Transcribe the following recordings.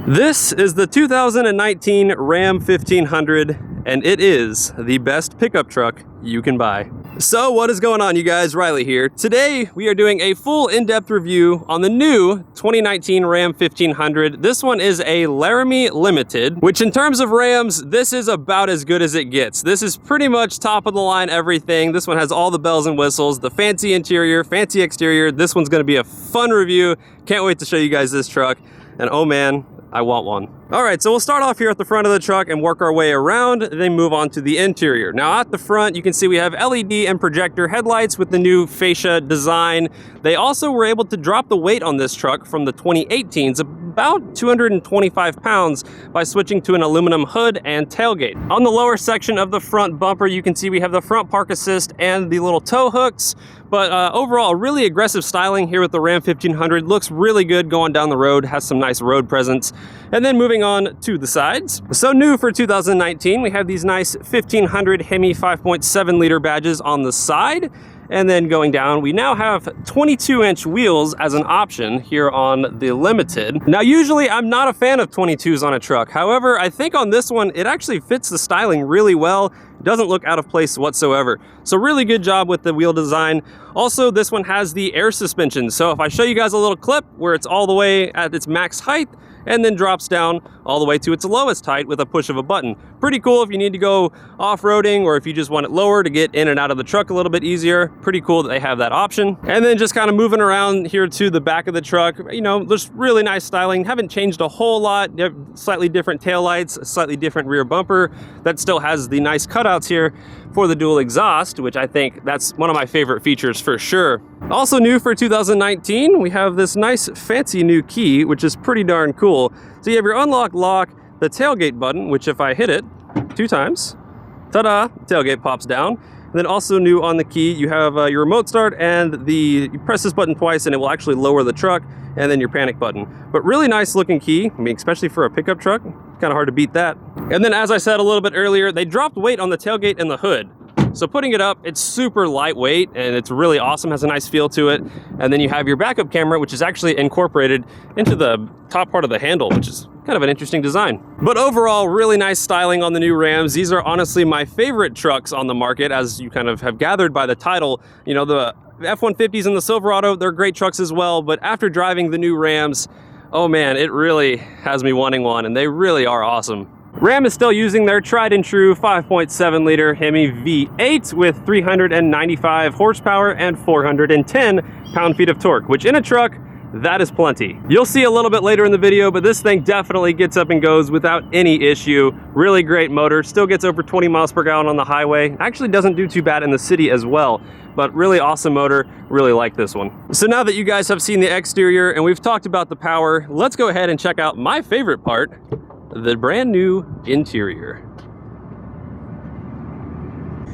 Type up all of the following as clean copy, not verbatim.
This is the 2019 Ram 1500, and it is the best pickup truck you can buy. So what is going on, you guys? Riley here. Today we are doing a full in-depth review on the new 2019 Ram 1500. This one is a Laramie Limited, which in terms of Rams, this is about as good as it gets. This is pretty much top of the line everything. This one has all the bells and whistles, the fancy interior, fancy exterior. This one's gonna be a fun review. Can't wait to show you guys this truck. And oh man, I want one. All right, so we'll start off here at the front of the truck and work our way around, then move on to the interior. Now at the front, you can see we have LED and projector headlights with the new fascia design. They also were able to drop the weight on this truck from the 2018s, about 225 pounds, by switching to an aluminum hood and tailgate. On the lower section of the front bumper, you can see we have the front park assist and the little tow hooks. But overall, really aggressive styling here with the Ram 1500. Looks really good going down the road, has some nice road presence. And then moving on to the sides. So new for 2019, we have these nice 1500 Hemi 5.7 liter badges on the side. And then going down, we now have 22-inch wheels as an option here on the Limited. Now, usually I'm not a fan of 22s on a truck. However, I think on this one, it actually fits the styling really well. It doesn't look out of place whatsoever. So really good job with the wheel design. Also, this one has the air suspension. So if I show you guys a little clip where it's all the way at its max height, and then drops down all the way to its lowest height with a push of a button. Pretty cool if you need to go off-roading or if you just want it lower to get in and out of the truck a little bit easier. Pretty cool that they have that option. And then just kind of moving around here to the back of the truck, you know, just really nice styling. Haven't changed a whole lot. Slightly different taillights, slightly different rear bumper. That still has the nice cutouts here for the dual exhaust, which I think that's one of my favorite features for sure. Also new for 2019, we have this nice fancy new key, which is pretty darn cool. So you have your unlock lock, the tailgate button, which if I hit it 2 times, ta-da, tailgate pops down. And then also new on the key, you have your remote start, and you press this button twice and it will actually lower the truck, and then your panic button. But really nice looking key, I mean, especially for a pickup truck, kind of hard to beat that. And then as I said a little bit earlier, they dropped weight on the tailgate and the hood. So putting it up, it's super lightweight and it's really awesome, has a nice feel to it. And then you have your backup camera, which is actually incorporated into the top part of the handle, which is kind of an interesting design. But overall, really nice styling on the new Rams. These are honestly my favorite trucks on the market, as you kind of have gathered by the title. You know, the F-150s and the Silverado, they're great trucks as well, but after driving the new Rams, oh man, it really has me wanting one, and they really are awesome. Ram is still using their tried and true 5.7 liter Hemi V8 with 395 horsepower and 410 pound-feet of torque, which in a truck, that is plenty. You'll see a little bit later in the video, but this thing definitely gets up and goes without any issue. Really great motor, still gets over 20 miles per gallon on the highway. Actually doesn't do too bad in the city as well, but really awesome motor, really like this one. So now that you guys have seen the exterior and we've talked about the power, let's go ahead and check out my favorite part, the brand new interior.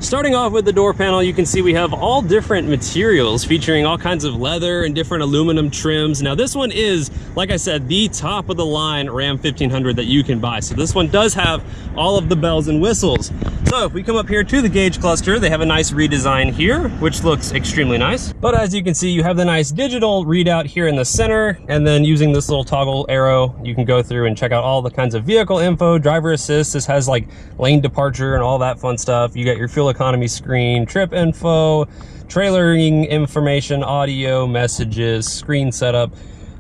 Starting off with the door panel, you can see we have all different materials featuring all kinds of leather and different aluminum trims. Now this one is, like I said, the top of the line Ram 1500 that you can buy. So this one does have all of the bells and whistles. So if we come up here to the gauge cluster, they have a nice redesign here, which looks extremely nice. But as you can see, you have the nice digital readout here in the center, and then using this little toggle arrow, you can go through and check out all the kinds of vehicle info, driver assist. This has like lane departure and all that fun stuff. You got your fuel economy screen, trip info, trailering information, audio, messages, screen setup,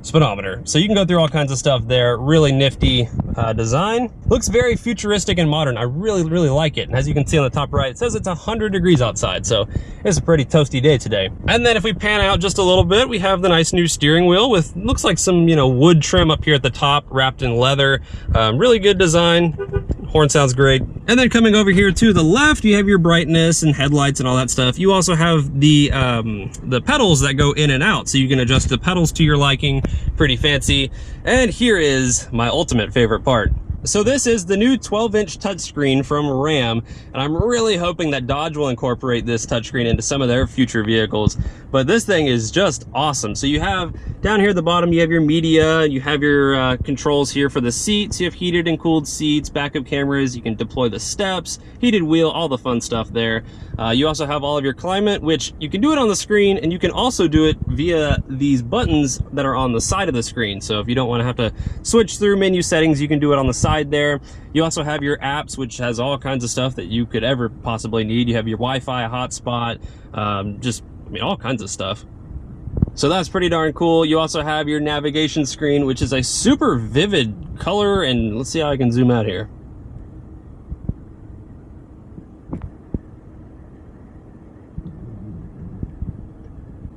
speedometer. So you can go through all kinds of stuff there. Really nifty design. Looks very futuristic and modern. I really like it. And as you can see on the top right, it says it's 100 degrees outside. So it's a pretty toasty day today. And then if we pan out just a little bit, we have the nice new steering wheel with, looks like some, you know, wood trim up here at the top, wrapped in leather. Really good design. Horn sounds great. And then coming over here to the left, you have your brightness and headlights and all that stuff. You also have the pedals that go in and out, so you can adjust the pedals to your liking. Pretty fancy. And here is my ultimate favorite part, So this is the new 12-inch touchscreen from Ram, and I'm really hoping that Dodge will incorporate this touchscreen into some of their future vehicles. But this thing is just awesome. So you have down here at the bottom, you have your media, you have your controls here for the seats, you have heated and cooled seats, backup cameras, you can deploy the steps, heated wheel, all the fun stuff there. You also have all of your climate, which you can do it on the screen, and you can also do it via these buttons that are on the side of the screen. So if you don't want to have to switch through menu settings, you can do it on the side there. You also have your apps, which has all kinds of stuff that you could ever possibly need. You have your Wi-Fi hotspot, all kinds of stuff. So that's pretty darn cool. You also have your navigation screen, which is a super vivid color, and let's see how I can zoom out here.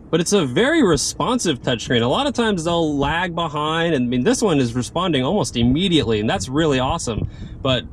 But it's a very responsive touchscreen. A lot of times they'll lag behind, and I mean, this one is responding almost immediately, and that's really awesome. But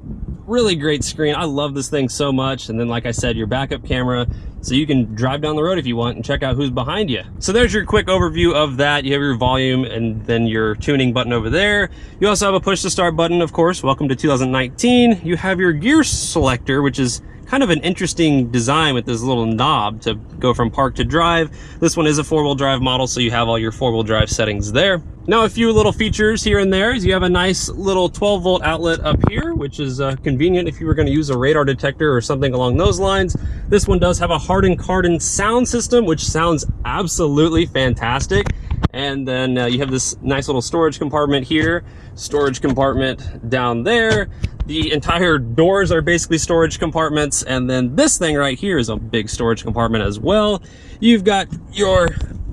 really great screen. I love this thing so much. And then, like I said, your backup camera, so you can drive down the road if you want and check out who's behind you. So there's your quick overview of that. You have your volume and then your tuning button over there. You also have a push to start button, of course. Welcome to 2019. You have your gear selector, which is kind of an interesting design with this little knob to go from park to drive. This one is a four-wheel drive model, so you have all your four-wheel drive settings there. Now, a few little features here and there is you have a nice little 12-volt outlet up here, which is convenient if you were going to use a radar detector or something along those lines. This one does have a hardened carbon sound system, which sounds absolutely fantastic. And then you have this nice little storage compartment here, storage compartment down there. The entire doors are basically storage compartments, and then this thing right here is a big storage compartment as well. You've got your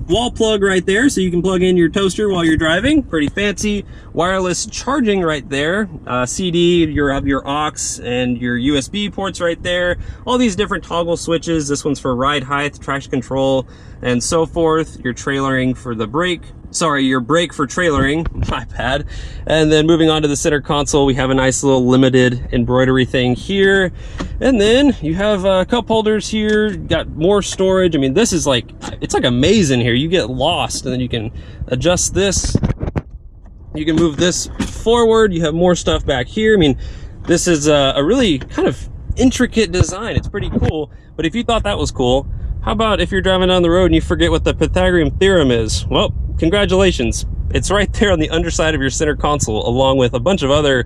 wall plug right there, so you can plug in your toaster while you're driving. Pretty fancy. Wireless charging right there. CD, your aux and your USB ports right there. All these different toggle switches. This one's for ride height, traction control, and so forth. Your trailering for the brake. Sorry, your brake for trailering, my bad. And then moving on to the center console, we have a nice little limited embroidery thing here. And then you have cup holders here, got more storage. I mean, this is like, it's like a maze in here. You get lost, and then you can adjust this. You can move this forward. You have more stuff back here. I mean, this is a really kind of intricate design. It's pretty cool. But if you thought that was cool, how about if you're driving down the road and you forget what the Pythagorean theorem is? Well, congratulations. It's right there on the underside of your center console, along with a bunch of other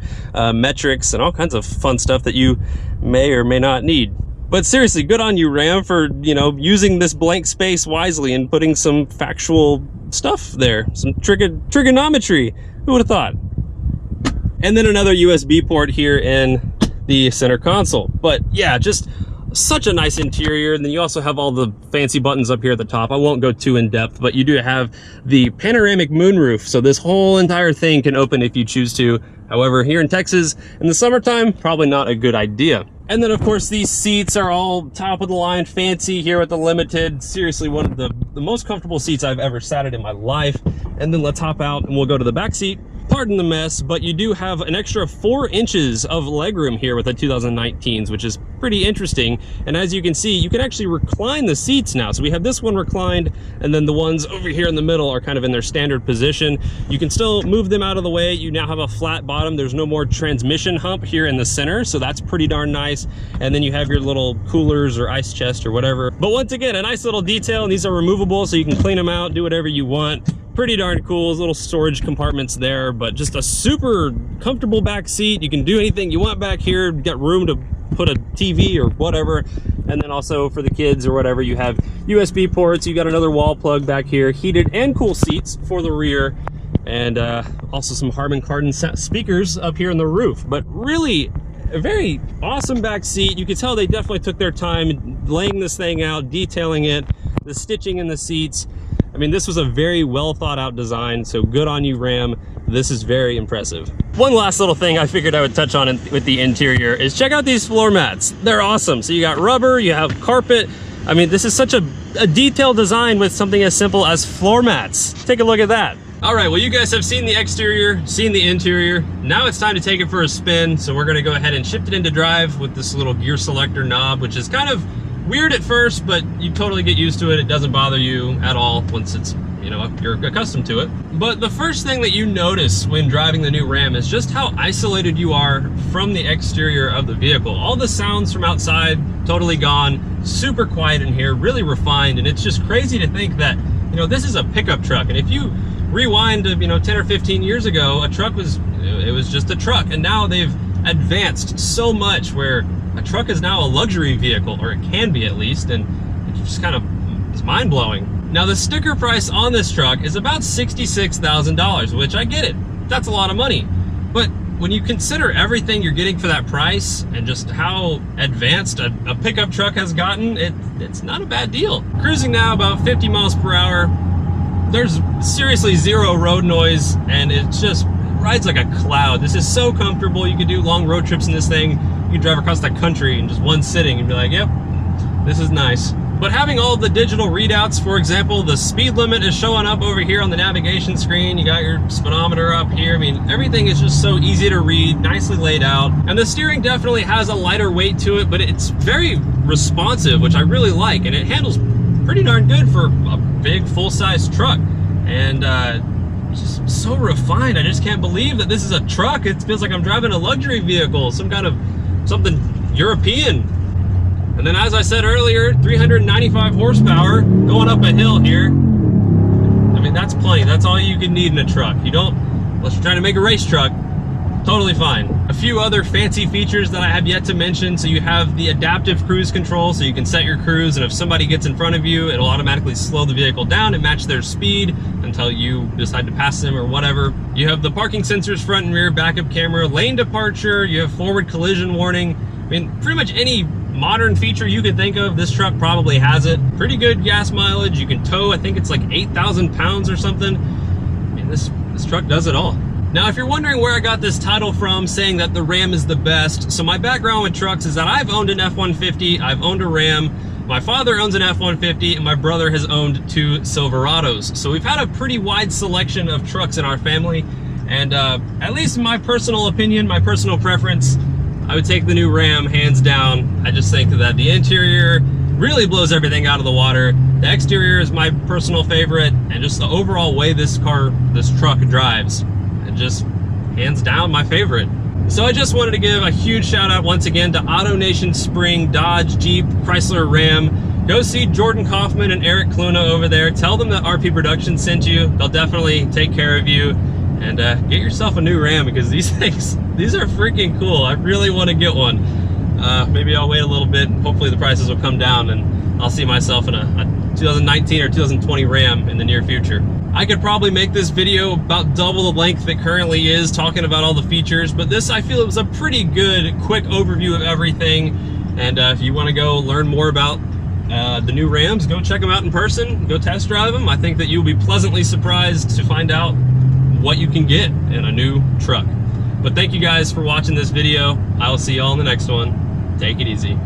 metrics and all kinds of fun stuff that you may or may not need. But seriously, good on you, Ram, for, you know, using this blank space wisely and putting some factual stuff there, some trigonometry. Who would have thought? And then another USB port here in the center console. But yeah, just such a nice interior. And then you also have all the fancy buttons up here at the top. I won't go too in depth, but you do have the panoramic moonroof. So this whole entire thing can open if you choose to. However, here in Texas in the summertime, probably not a good idea. And then of course these seats are all top of the line fancy here with the Limited. Seriously, one of the most comfortable seats I've ever sat in my life. And then let's hop out and we'll go to the back seat. Pardon the mess, but you do have an extra 4 inches of legroom here with the 2019s, which is pretty interesting. And as you can see, you can actually recline the seats now. So we have this one reclined, and then the ones over here in the middle are kind of in their standard position. You can still move them out of the way. You now have a flat bottom. There's no more transmission hump here in the center, so that's pretty darn nice. And then you have your little coolers or ice chest or whatever. But once again, a nice little detail, and these are removable, so you can clean them out, do whatever you want. Pretty darn cool, little storage compartments there, but just a super comfortable back seat. You can do anything you want back here. You've got room to put a TV or whatever. And then also for the kids or whatever, you have USB ports. You got another wall plug back here, heated and cool seats for the rear, and also some Harman Kardon speakers up here on the roof. But really a very awesome back seat. You can tell they definitely took their time laying this thing out, detailing it, the stitching in the seats. I mean, this was a very well thought out design, so good on you, Ram. This is very impressive. One last little thing I figured I would touch on with the interior is check out these floor mats. They're awesome. So you got rubber, you have carpet. I mean, this is such a detailed design with something as simple as floor mats. Take a look at that. All right, well, you guys have seen the exterior, seen the interior. Now it's time to take it for a spin. So we're gonna go ahead and shift it into drive with this little gear selector knob, which is kind of weird at first, but you totally get used to it. It doesn't bother you at all once it's, you know, you're accustomed to it. But the first thing that you notice when driving the new Ram is just how isolated you are from the exterior of the vehicle. All the sounds from outside, totally gone, super quiet in here, really refined, and it's just crazy to think that, you know, this is a pickup truck. And if you rewind to, you know, 10 or 15 years ago, a truck was, it was just a truck, and now they've advanced so much where a truck is now a luxury vehicle, or it can be at least, and it's just kind of, it's mind-blowing. Now the sticker price on this truck is about $66,000, which I get it, that's a lot of money. But when you consider everything you're getting for that price and just how advanced a pickup truck has gotten, it's not a bad deal. Cruising now about 50 miles per hour. There's seriously zero road noise, and it just rides like a cloud. This is so comfortable. You could do long road trips in this thing. You could drive across the country in just one sitting and be like, yep, this is nice. But having all of the digital readouts, for example, the speed limit is showing up over here on the navigation screen. You got your speedometer up here. I mean, everything is just so easy to read, nicely laid out. And the steering definitely has a lighter weight to it, but it's very responsive, which I really like. And it handles pretty darn good for a big full-size truck. And it's just so refined. I just can't believe that this is a truck. It feels like I'm driving a luxury vehicle, some kind of something European. And then, as I said earlier, 395 horsepower going up a hill here. I mean, that's plenty. That's all you can need in a truck. You don't, unless you're trying to make a race truck, totally fine. A few other fancy features that I have yet to mention. So you have the adaptive cruise control, so you can set your cruise, and if somebody gets in front of you, it'll automatically slow the vehicle down and match their speed until you decide to pass them or whatever. You have the parking sensors, front and rear, backup camera, lane departure, you have forward collision warning. I mean, pretty much any modern feature you could think of, this truck probably has it. Pretty good gas mileage. You can tow, I think it's like 8,000 pounds or something. I mean, this truck does it all. Now, if you're wondering where I got this title from, saying that the Ram is the best, so my background with trucks is that I've owned an F-150, I've owned a Ram, my father owns an F-150, and my brother has owned 2 Silverados. So we've had a pretty wide selection of trucks in our family, and at least in my personal opinion, my personal preference, I would take the new Ram hands down. I just think that the interior really blows everything out of the water. The exterior is my personal favorite, and just the overall way this truck drives, and just hands down my favorite. So I just wanted to give a huge shout out once again to AutoNation, Spring, Dodge, Jeep, Chrysler, Ram. Go see Jordan Kauffman and Erik Kluna over there. Tell them that RP Productions sent you. They'll definitely take care of you. And get yourself a new Ram, because these things, these are freaking cool. I really want to get one. Maybe I'll wait a little bit, and hopefully the prices will come down, and I'll see myself in a 2019 or 2020 Ram in the near future. I could probably make this video about double the length it currently is, talking about all the features, but this, I feel it was a pretty good, quick overview of everything. And if you want to go learn more about the new Rams, go check them out in person, go test drive them. I think that you'll be pleasantly surprised to find out what you can get in a new truck. But thank you guys for watching this video. I will see y'all in the next one. Take it easy.